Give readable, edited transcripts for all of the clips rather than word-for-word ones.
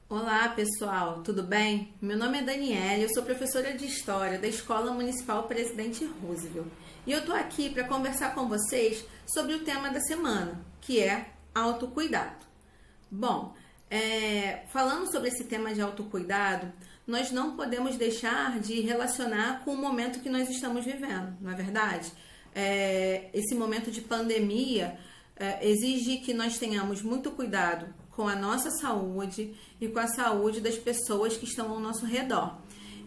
Olá pessoal, tudo bem? Meu nome é Daniela, eu sou professora de História da Escola Municipal Presidente Roosevelt e eu tô aqui para conversar com vocês sobre o tema da semana, que é autocuidado. Bom, falando sobre esse tema de autocuidado, nós não podemos deixar de relacionar com o momento que nós estamos vivendo, não é verdade? Esse momento de pandemia exige que nós tenhamos muito cuidado com a nossa saúde e com a saúde das pessoas que estão ao nosso redor.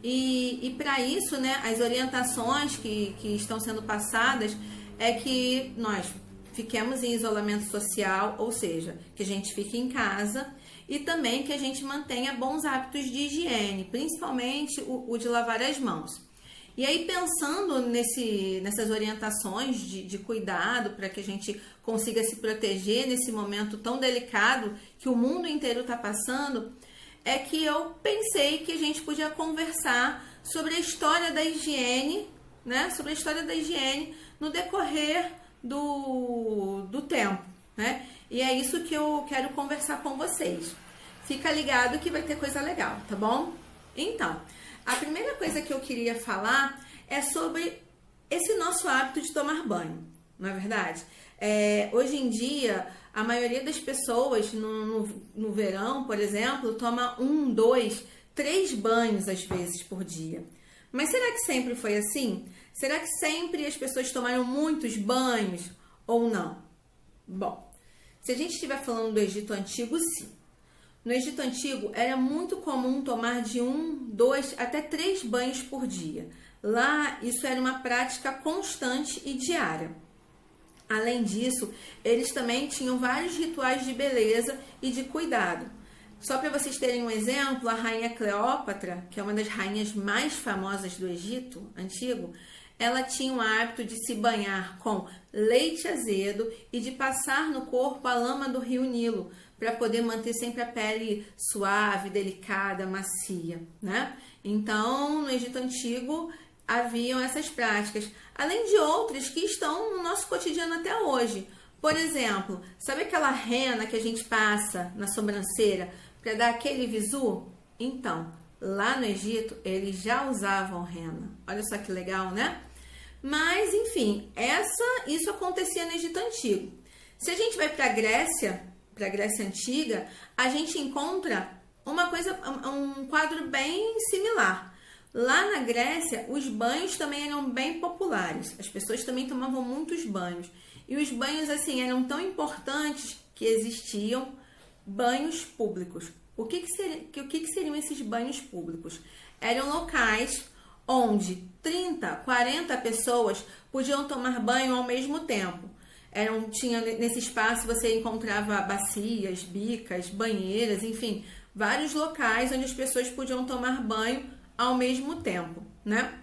E para isso, né, as orientações que estão sendo passadas é que nós fiquemos em isolamento social, ou seja, que a gente fique em casa e também que a gente mantenha bons hábitos de higiene, principalmente o de lavar as mãos. E aí, pensando nessas orientações de cuidado para que a gente consiga se proteger nesse momento tão delicado que o mundo inteiro está passando, é que eu pensei que a gente podia conversar sobre a história da higiene, né? Sobre a história da higiene no decorrer do tempo, né? E é isso que eu quero conversar com vocês. Fica ligado que vai ter coisa legal, tá bom? Então, a primeira coisa que eu queria falar é sobre esse nosso hábito de tomar banho, não é verdade? Hoje em dia, a maioria das pessoas no verão, por exemplo, toma 1, 2, 3 banhos às vezes por dia. Mas será que sempre foi assim? Será que sempre as pessoas tomaram muitos banhos ou não? Bom, se a gente estiver falando do Egito Antigo, sim. No Egito Antigo, era muito comum tomar de 1, 2 até 3 banhos por dia. Lá, isso era uma prática constante e diária. Além disso, eles também tinham vários rituais de beleza e de cuidado. Só para vocês terem um exemplo, a rainha Cleópatra, que é uma das rainhas mais famosas do Egito Antigo, ela tinha o hábito de se banhar com leite azedo e de passar no corpo a lama do rio Nilo, para poder manter sempre a pele suave, delicada, macia, né? Então, no Egito Antigo, haviam essas práticas, além de outras que estão no nosso cotidiano até hoje. Por exemplo, sabe aquela rena que a gente passa na sobrancelha para dar aquele visu? Então, lá no Egito, eles já usavam rena. Olha só que legal, né? Mas, enfim, isso acontecia no Egito Antigo. Se a gente vai para a Grécia Antiga, a gente encontra um quadro bem similar. Lá na Grécia, os banhos também eram bem populares. As pessoas também tomavam muitos banhos. E os banhos, assim, eram tão importantes que existiam banhos públicos. O que seriam esses banhos públicos? Eram locais onde 30, 40 pessoas podiam tomar banho ao mesmo tempo. Nesse espaço você encontrava bacias, bicas, banheiras, enfim, vários locais onde as pessoas podiam tomar banho ao mesmo tempo, né?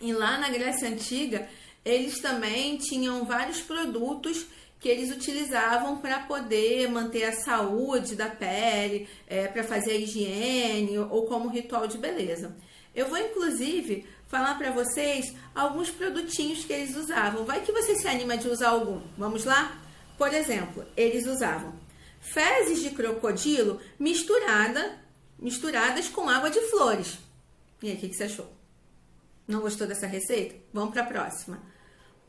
E lá na Grécia Antiga, eles também tinham vários produtos que eles utilizavam para poder manter a saúde da pele, para fazer a higiene ou como ritual de beleza. Eu vou, inclusive, falar para vocês alguns produtinhos que eles usavam. Vai que você se anima de usar algum. Vamos lá? Por exemplo, eles usavam fezes de crocodilo misturadas com água de flores. E aí, o que você achou? Não gostou dessa receita? Vamos para a próxima.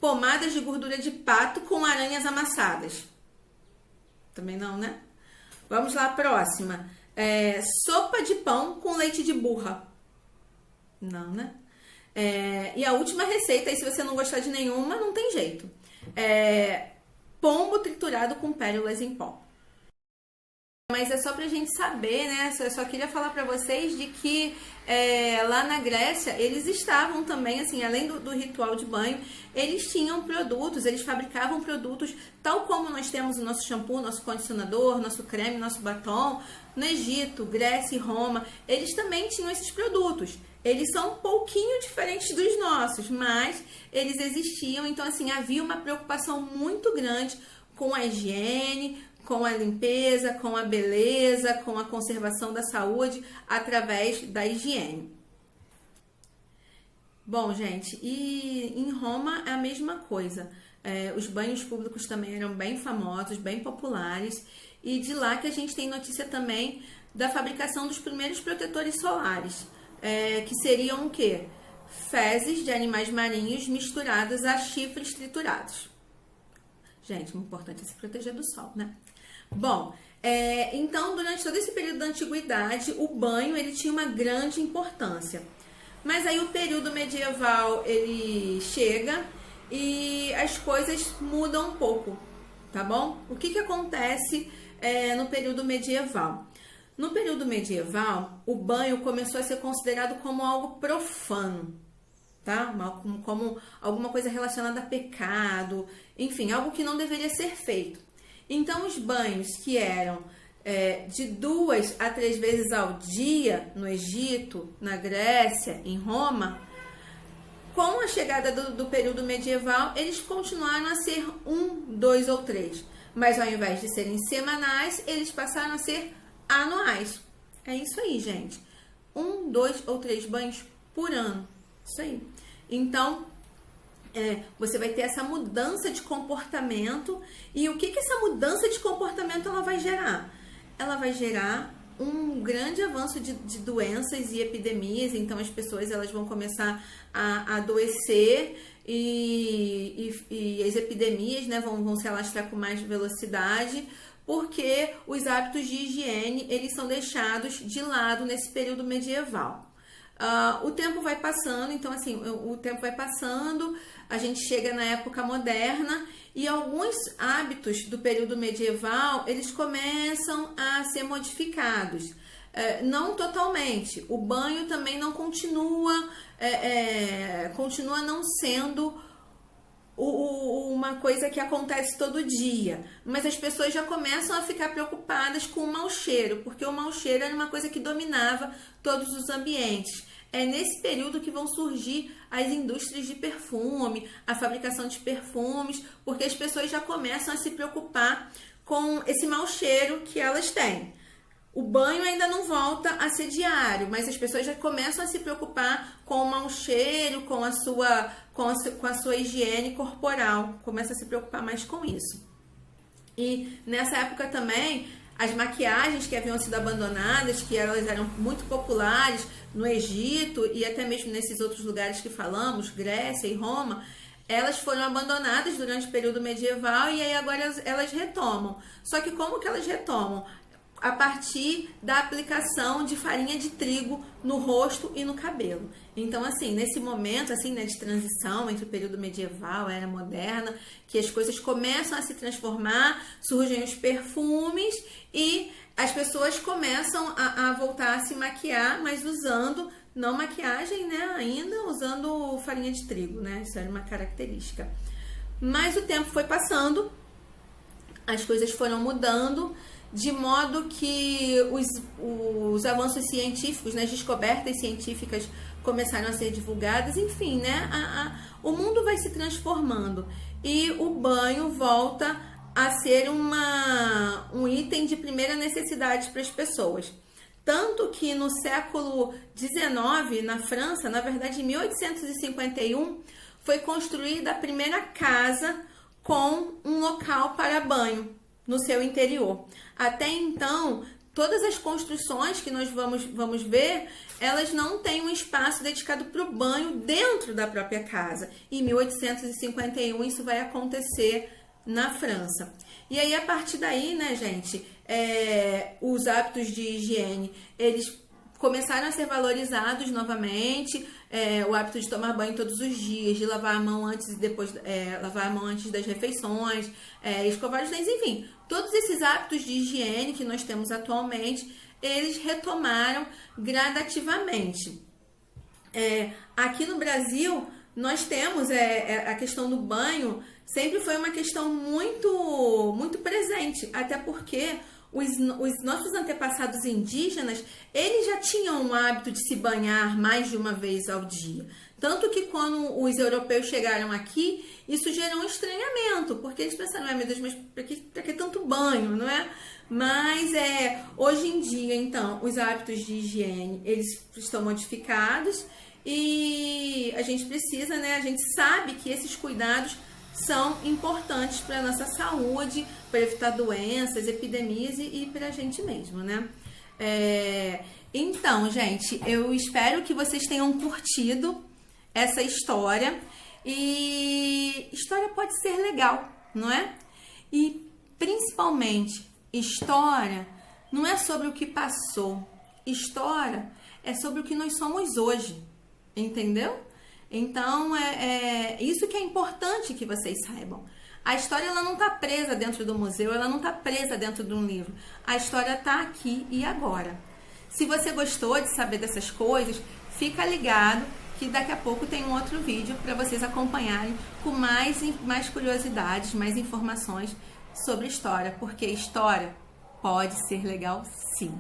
Pomadas de gordura de pato com aranhas amassadas. Também não, né? Vamos lá, próxima. Sopa de pão com leite de burra. Não, né? E a última receita, aí se você não gostar de nenhuma, não tem jeito. Pombo triturado com pérolas em pó. Mas é só pra gente saber, né? Eu só queria falar pra vocês de que lá na Grécia, eles estavam também, assim, além do ritual de banho, eles tinham produtos, eles fabricavam produtos, tal como nós temos o nosso shampoo, nosso condicionador, nosso creme, nosso batom. No Egito, Grécia e Roma, eles também tinham esses produtos. Eles são um pouquinho diferentes dos nossos, mas eles existiam, então, assim, havia uma preocupação muito grande com a higiene, com a limpeza, com a beleza, com a conservação da saúde através da higiene. Bom, gente, e em Roma é a mesma coisa. Os banhos públicos também eram bem famosos, bem populares. E de lá que a gente tem notícia também da fabricação dos primeiros protetores solares, que seriam o quê? Fezes de animais marinhos misturadas a chifres triturados. Gente, o importante é se proteger do sol, né? Bom, então, durante todo esse período da antiguidade, o banho ele tinha uma grande importância. Mas aí o período medieval ele chega e as coisas mudam um pouco, tá bom? O que acontece no período medieval? No período medieval, o banho começou a ser considerado como algo profano, tá? Como alguma coisa relacionada a pecado, enfim, algo que não deveria ser feito. Então, os banhos que eram de 2 a 3 vezes ao dia no Egito, na Grécia, em Roma, com a chegada do período medieval, eles continuaram a ser 1, 2 ou 3. Mas ao invés de serem semanais, eles passaram a ser anuais. É isso aí, gente. 1, 2 ou 3 banhos por ano. Isso aí. Então, você vai ter essa mudança de comportamento. E o que essa mudança de comportamento ela vai gerar? Ela vai gerar um grande avanço de doenças e epidemias. Então, as pessoas elas vão começar a adoecer e as epidemias, né, vão se alastrar com mais velocidade, porque os hábitos de higiene eles são deixados de lado nesse período medieval. O tempo vai passando, então assim, o tempo vai passando, a gente chega na época moderna e alguns hábitos do período medieval, eles começam a ser modificados. Não totalmente, o banho também não continua não sendo uma coisa que acontece todo dia, mas as pessoas já começam a ficar preocupadas com o mau cheiro, porque o mau cheiro era uma coisa que dominava todos os ambientes. É nesse período que vão surgir as indústrias de perfume, a fabricação de perfumes, porque as pessoas já começam a se preocupar com esse mau cheiro que elas têm. O banho ainda não volta a ser diário, mas as pessoas já começam a se preocupar com o mau cheiro, com a sua higiene corporal, começa a se preocupar mais com isso. E nessa época também, as maquiagens que haviam sido abandonadas, que elas eram muito populares no Egito e até mesmo nesses outros lugares que falamos, Grécia e Roma, elas foram abandonadas durante o período medieval e aí agora elas retomam. Só que como que elas retomam? A partir da aplicação de farinha de trigo no rosto e no cabelo. Então, assim, nesse momento assim, né, de transição entre o período medieval e a era moderna, que as coisas começam a se transformar, surgem os perfumes e as pessoas começam a voltar a se maquiar, mas usando, não maquiagem, né, ainda usando farinha de trigo, né, isso era uma característica. Mas o tempo foi passando, as coisas foram mudando, de modo que os avanços científicos, né, as descobertas científicas começaram a ser divulgadas, enfim, né, o mundo vai se transformando e o banho volta a ser um item de primeira necessidade para as pessoas. Tanto que no século XIX, na França, na verdade em 1851, foi construída a primeira casa com um local para banho no seu interior. Até então, todas as construções que nós vamos ver, elas não têm um espaço dedicado para o banho dentro da própria casa. Em 1851, isso vai acontecer na França. E aí, a partir daí, né, gente, os hábitos de higiene, eles começaram a ser valorizados novamente, o hábito de tomar banho todos os dias, de lavar a mão antes e depois, lavar a mão antes das refeições, escovar os dentes, enfim, todos esses hábitos de higiene que nós temos atualmente, eles retomaram gradativamente. Aqui no Brasil, nós temos a questão do banho, sempre foi uma questão muito, muito presente, até porque os nossos antepassados indígenas, eles já tinham o hábito de se banhar mais de uma vez ao dia. Tanto que quando os europeus chegaram aqui, isso gerou um estranhamento, porque eles pensaram, meu Deus, mas para que tanto banho, não é? Mas hoje em dia, então, os hábitos de higiene, eles estão modificados e a gente precisa, né? A gente sabe que esses cuidados são importantes para a nossa saúde, para evitar doenças, epidemias e para a gente mesmo, né? Então, gente, eu espero que vocês tenham curtido essa história. E história pode ser legal, não é? E principalmente, história não é sobre o que passou. História é sobre o que nós somos hoje, entendeu? Então, isso que é importante que vocês saibam. A história ela não está presa dentro do museu, ela não está presa dentro de um livro. A história está aqui e agora. Se você gostou de saber dessas coisas, fica ligado que daqui a pouco tem um outro vídeo para vocês acompanharem com mais curiosidades, mais informações sobre história, porque história pode ser legal sim.